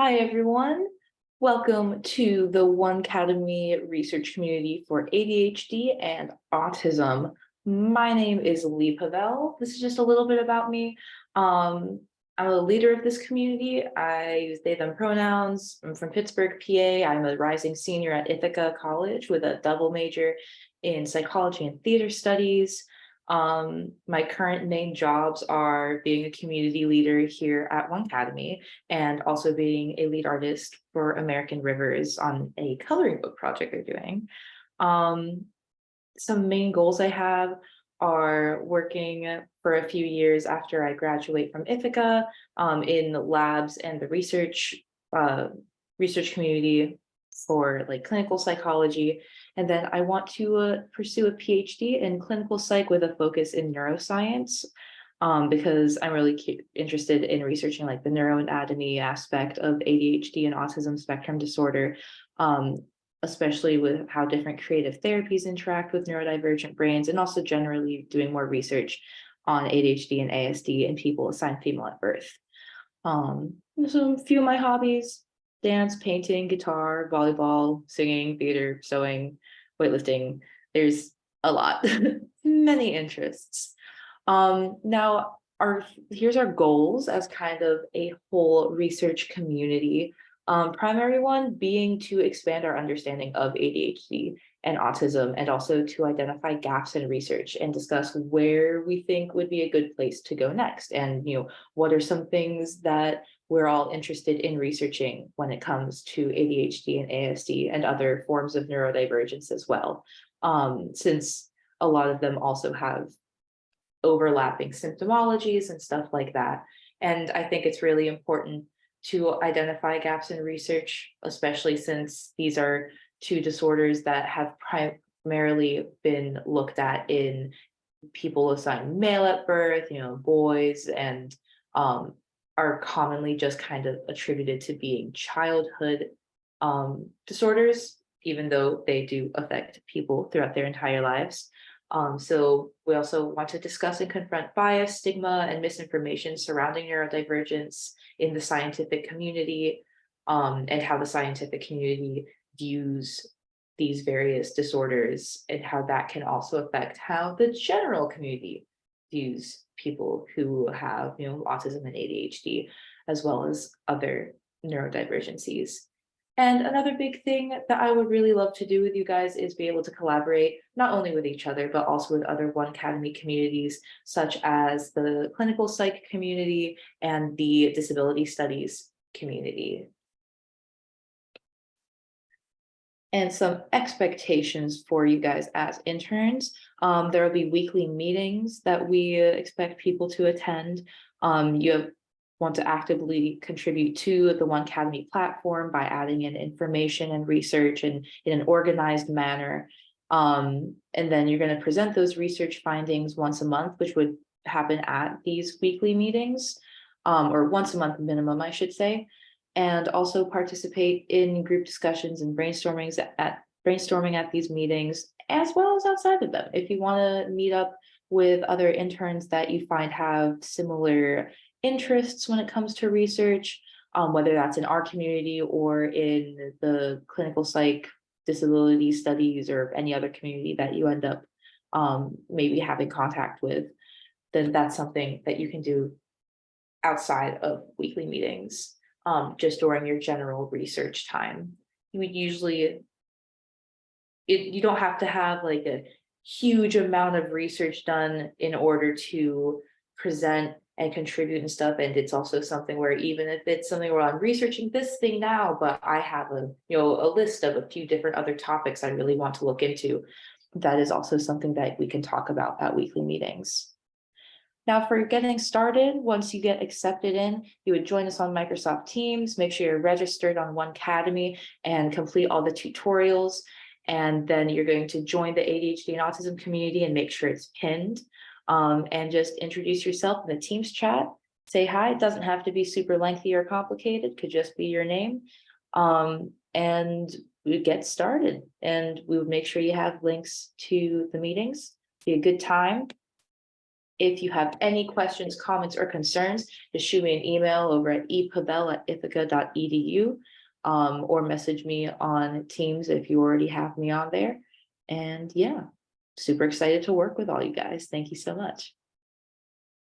Hi, everyone. Welcome to the 1Cademy research community for ADHD and autism. My name is Pavelle. This is just a little bit about me. I'm a leader of this community. I use they, them pronouns. I'm from Pittsburgh, PA. I'm a rising senior at Ithaca College with a double major in psychology and theater studies. My current main jobs are being a community leader here at 1Cademy and also being a lead artist for American Rivers on a coloring book project they're doing. Um, some main goals I have are working for a few years after I graduate from Ithaca in labs and the uh, research community for like clinical psychology. And then I want to pursue a PhD in clinical psych with a focus in neuroscience because I'm really interested in researching like the neuroanatomy aspect of ADHD and autism spectrum disorder, um, especially with how different creative therapies interact with neurodivergent brains, and also generally doing more research on ADHD and ASD in people assigned female at birth. So a few of my hobbies: dance, painting, guitar, volleyball, singing, theater, sewing, weightlifting. There's a lot, many interests. Now here's our goals as kind of a whole research community. Primary one being to expand our understanding of ADHD and autism, and also to identify gaps in research and discuss where we think would be a good place to go next. And, what are some things that we're all interested in researching when it comes to ADHD and ASD and other forms of neurodivergence as well, since a lot of them also have overlapping symptomologies and stuff like that. And I think it's really important to identify gaps in research, especially since these are two disorders that have primarily been looked at in people assigned male at birth, boys, and are commonly just kind of attributed to being childhood disorders, even though they do affect people throughout their entire lives. So we also want to discuss and confront bias, stigma, and misinformation surrounding neurodivergence in the scientific community, and how the scientific community views these various disorders, and how that can also affect how the general community views people who have, autism and ADHD, as well as other neurodivergencies. And another big thing that I would really love to do with you guys is be able to collaborate not only with each other, but also with other 1Cademy communities, such as the clinical psych community and the disability studies community. And some expectations for you guys as interns. There will be weekly meetings that we expect people to attend. You want to actively contribute to the 1Cademy platform by adding in information and research and in an organized manner. And then you're going to present those research findings once a month, which would happen at these weekly meetings, or once a month minimum, I should say. And also participate in group discussions and brainstorming at these meetings, as well as outside of them. If you want to meet up with other interns that you find have similar interests when it comes to research, whether that's in our community or in the clinical psych, disability studies, or any other community that you end up maybe having contact with, then that's something that you can do outside of weekly meetings, just during your general research time. You would usually, you don't have to have like a huge amount of research done in order to present and contribute and stuff. And it's also something where even if it's something where I'm researching this thing now, but I have a list of a few different other topics I really want to look into, that is also something that we can talk about at weekly meetings. Now, for getting started, once you get accepted in, you would join us on Microsoft Teams, make sure you're registered on 1Cademy and complete all the tutorials. And then you're going to join the ADHD and autism community and make sure it's pinned. And just introduce yourself in the Teams chat. Say hi. It doesn't have to be super lengthy or complicated, could just be your name. And we get started, and we would make sure you have links to the meetings. Be a good time. If you have any questions, comments, or concerns, just shoot me an email over at epavelle@ithaca.edu, or message me on Teams if you already have me on there. And yeah, super excited to work with all you guys. Thank you so much.